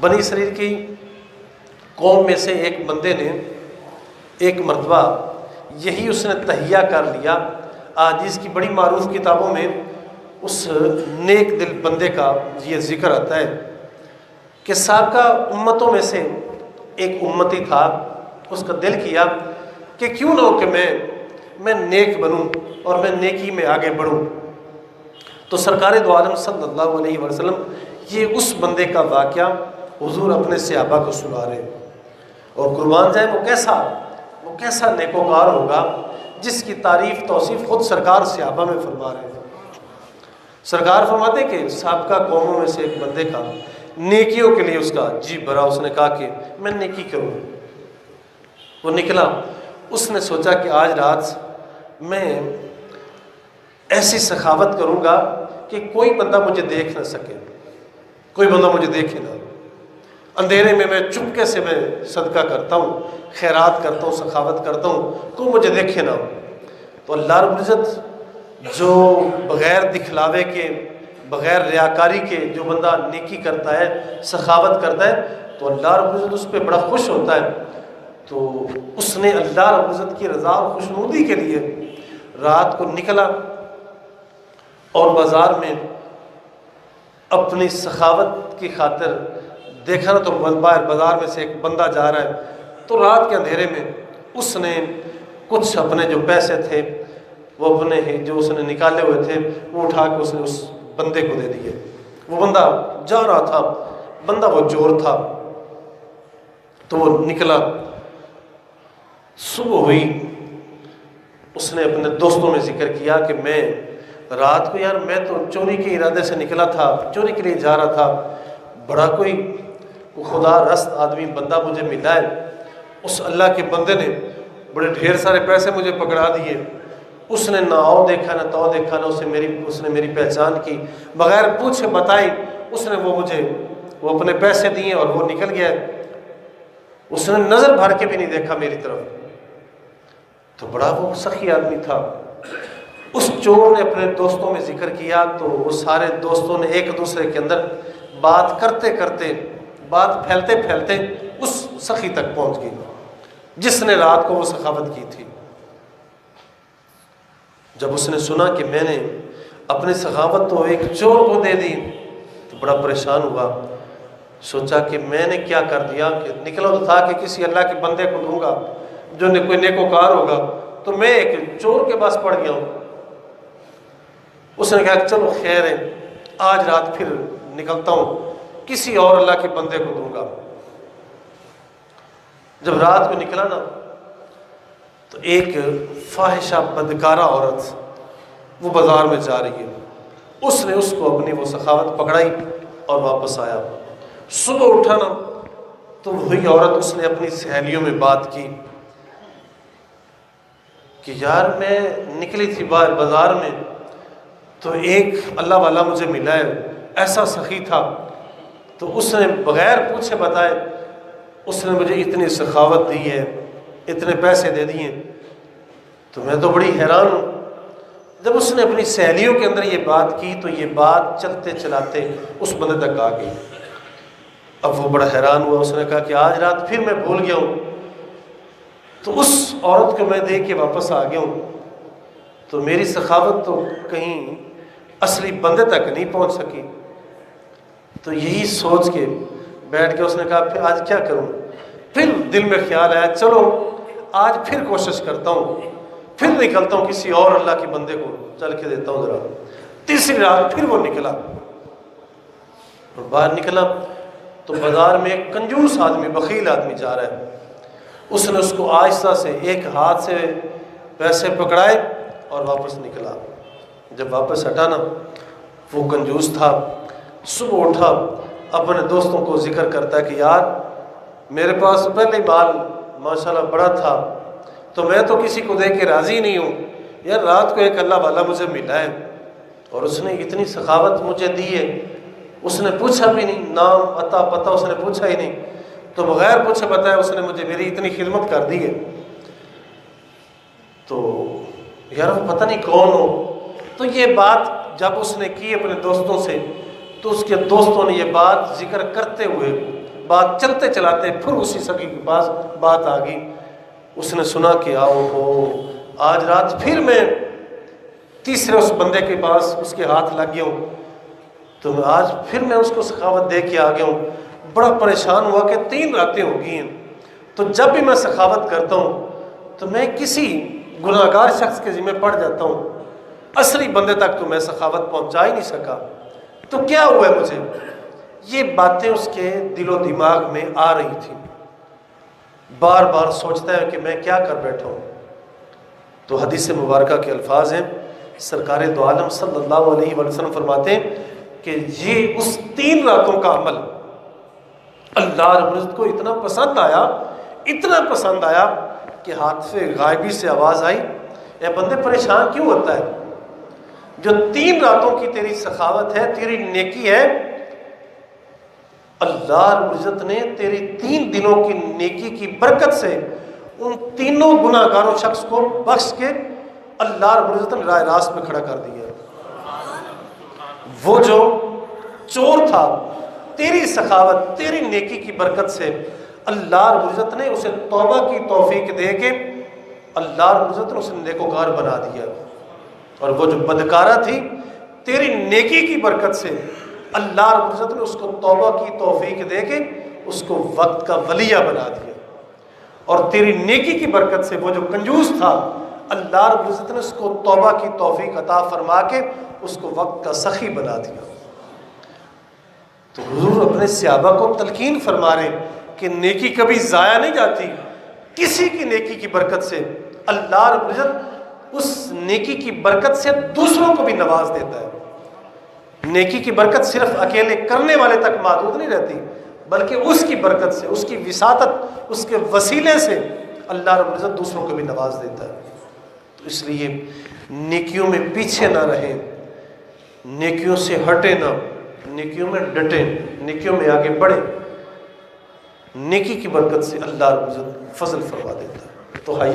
بنی اسرائیل کی قوم میں سے ایک بندے نے ایک مرتبہ یہی اس نے تہیہ کر لیا۔ احادیث کی بڑی معروف کتابوں میں اس نیک دل بندے کا یہ ذکر آتا ہے کہ سابقہ امتوں میں سے ایک امتی تھا، اس کا دل کیا کہ کیوں نہ ہو کہ میں نیک بنوں اور میں نیکی میں آگے بڑھوں۔ تو سرکار دو عالم صلی اللہ علیہ وسلم یہ اس بندے کا واقعہ حضور اپنے صحابہ کو سنا رہے، اور قربان جائے وہ کیسا نیکوکار ہوگا جس کی تعریف توصیف خود سرکار صحابہ میں فرما رہے ہیں۔ سرکار فرماتے کہ سابقہ قوموں میں سے ایک بندے کا نیکیوں کے لیے اس کا جی بھرا، اس نے کہا کہ میں نیکی کروں۔ وہ نکلا، اس نے سوچا کہ آج رات میں ایسی سخاوت کروں گا کہ کوئی بندہ مجھے دیکھ نہ سکے، کوئی بندہ مجھے دیکھے نہ، اندھیرے میں چپکے سے میں صدقہ کرتا ہوں، خیرات کرتا ہوں، سخاوت کرتا ہوں، کوئی مجھے دیکھے نہ۔ تو اللہ رب العزت جو بغیر دکھلاوے کے، بغیر ریاکاری کے جو بندہ نیکی کرتا ہے، سخاوت کرتا ہے، تو اللہ رب العزت اس پہ بڑا خوش ہوتا ہے۔ تو اس نے اللہ رب العزت کی رضا اور خوشنودی کے لیے رات کو نکلا اور بازار میں اپنی سخاوت کی خاطر دیکھا نا، تو باہر بازار میں سے ایک بندہ جا رہا ہے، تو رات کے اندھیرے میں اس نے کچھ اپنے جو پیسے تھے وہ اپنے جو اس نے نکالے ہوئے تھے وہ اٹھا کے اس نے اس بندے کو دے دیے۔ وہ بندہ جا رہا تھا، بندہ وہ چور تھا، تو وہ نکلا۔ صبح ہوئی، اس نے اپنے دوستوں میں ذکر کیا کہ میں رات کو یار میں تو چوری کے ارادے سے نکلا تھا، چوری کے لیے جا رہا تھا، بڑا کوئی خدا رست آدمی بندہ مجھے ملا ہے، اس اللہ کے بندے نے بڑے ڈھیر سارے پیسے مجھے پکڑا دیے، اس نے نہ آؤ دیکھا نہ تو دیکھا نہ اس نے میری پہچان کی، بغیر پوچھے بتائی اس نے وہ اپنے پیسے دیے اور وہ نکل گیا، اس نے نظر بھر کے بھی نہیں دیکھا میری طرف۔ تو بڑا وہ سخی آدمی تھا۔ اس چور نے اپنے دوستوں میں ذکر کیا تو وہ سارے دوستوں نے ایک دوسرے کے اندر بات کرتے کرتے، بات پھیلتے پھیلتے اس سخی تک پہنچ گئی جس نے رات کو وہ سخاوت کی تھی۔ جب اس نے سنا کہ میں نے اپنی سخاوت تو ایک چور کو دے دی تو بڑا پریشان ہوا، سوچا کہ میں نے کیا کر دیا، کہ نکلا تو تھا کہ کسی اللہ کے بندے کو دوں گا جو کوئی نیکوکار ہوگا، تو میں ایک چور کے پاس پڑ گیا ہوں۔ اس نے کہا چلو خیر ہے، آج رات پھر نکلتا ہوں، کسی اور اللہ کے بندے کو دوں گا۔ جب رات کو نکلا نا تو ایک فاحشہ بدکارہ عورت وہ بازار میں جا رہی ہے، اس نے اس کو اپنی وہ سخاوت پکڑائی اور واپس آیا۔ صبح اٹھا نا تو وہی عورت اس نے اپنی سہیلیوں میں بات کی کہ یار میں نکلی تھی باہر بازار میں تو ایک اللہ والا مجھے ملا ہے، ایسا سخی تھا، تو اس نے بغیر پوچھے بتائے اس نے مجھے اتنی سخاوت دی ہے، اتنے پیسے دے دیے، تو میں تو بڑی حیران ہوں۔ جب اس نے اپنی سہیلیوں کے اندر یہ بات کی تو یہ بات چلتے چلاتے اس بندے تک آ گئی۔ اب وہ بڑا حیران ہوا، اس نے کہا کہ آج رات پھر میں بھول گیا ہوں، تو اس عورت کو میں دیکھ کے واپس آ گیا ہوں، تو میری سخاوت تو کہیں اصلی بندے تک نہیں پہنچ سکی۔ تو یہی سوچ کے بیٹھ کے اس نے کہا پھر آج کیا کروں، پھر دل میں خیال آیا چلو آج پھر کوشش کرتا ہوں، پھر نکلتا ہوں کسی اور اللہ کے بندے کو چل کے دیتا ہوں ذرا۔ تیسری رات پھر وہ نکلا اور باہر نکلا تو بازار میں ایک کنجوس آدمی، بخیل آدمی جا رہا ہے، اس نے اس کو آہستہ سے ایک ہاتھ سے پیسے پکڑائے اور واپس نکلا۔ جب واپس ہٹا نا وہ کنجوس تھا، صبح اٹھا اپنے دوستوں کو ذکر کرتا ہے کہ یار میرے پاس پہلے مال ماشاءاللہ بڑا تھا تو میں تو کسی کو دے کے راضی نہیں ہوں، یار رات کو ایک اللہ والا مجھے ملا ہے اور اس نے اتنی سخاوت مجھے دی ہے، اس نے پوچھا بھی نہیں، نام عطا پتہ اس نے پوچھا ہی نہیں، تو بغیر پوچھے بتایا اس نے مجھے میری اتنی خدمت کر دی ہے، تو یار وہ پتہ نہیں کون ہو۔ تو یہ بات جب اس نے کی اپنے دوستوں سے تو اس کے دوستوں نے یہ بات ذکر کرتے ہوئے بات چلتے چلاتے پھر اسی سخی کے پاس بات آ گئی. اس نے سنا کہ آؤ ہو آج رات پھر میں تیسرے اس بندے کے پاس اس کے ہاتھ لگ گیا ہوں، تو آج پھر میں اس کو سخاوت دے کے آ گیا ہوں. بڑا پریشان ہوا کہ 3 راتیں ہو گئی ہیں، تو جب بھی میں سخاوت کرتا ہوں تو میں کسی گناہ گار شخص کے ذمہ پڑ جاتا ہوں، اصلی بندے تک تو میں سخاوت پہنچا ہی نہیں سکا، تو کیا ہوا ہے مجھے؟ یہ باتیں اس کے دل و دماغ میں آ رہی تھی. بار بار سوچتا ہے کہ میں کیا کر بیٹھا ہوں. تو حدیث مبارکہ کے الفاظ ہیں، سرکار دو عالم صلی اللہ علیہ وسلم فرماتے ہیں کہ یہ اس 3 راتوں کا عمل اللہ رب العزت کو اتنا پسند آیا کہ ہاتھ سے غائبی سے آواز آئی، اے بندے پریشان کیوں ہوتا ہے؟ جو 3 راتوں کی تیری سخاوت ہے، تیری نیکی ہے، اللہ رب العزت نے تیری 3 دنوں کی نیکی کی برکت سے ان 3 گناہ گاروں شخص کو بخش کے اللہ رب العزت نے راہ راست میں کھڑا کر دیا. وہ جو چور تھا، تیری سخاوت تیری نیکی کی برکت سے اللہ رب العزت نے اسے توبہ کی توفیق دے کے اللہ رب العزت نے اسے نیکوکار بنا دیا. اور وہ جو بدکارہ تھی، تیری نیکی کی برکت سے اللہ رب العزت نے اس کو توبہ کی توفیق دے کے اس کو وقت کا ولیہ بنا دیا. اور تیری نیکی کی برکت سے وہ جو کنجوس تھا، اللہ رب العزت نے اس کو توبہ کی توفیق عطا فرما کے اس کو وقت کا سخی بنا دیا. تو حضور اپنے صحابہ کو تلقین فرما رہے کہ نیکی کبھی ضائع نہیں جاتی. کسی کی نیکی کی برکت سے اللہ رب العزت اس نیکی کی برکت سے دوسروں کو بھی نواز دیتا ہے. نیکی کی برکت صرف اکیلے کرنے والے تک محدود نہیں رہتی، بلکہ اس کی برکت سے، اس کی وساطت، اس کے وسیلے سے اللہ رب العزت دوسروں کو بھی نواز دیتا ہے. تو اس لیے نیکیوں میں پیچھے نہ رہیں، نیکیوں سے ہٹے نہ، نیکیوں میں ڈٹیں، نیکیوں میں آگے بڑھیں. نیکی کی برکت سے اللہ رب العزت فضل فرما دیتا ہے. تو حیا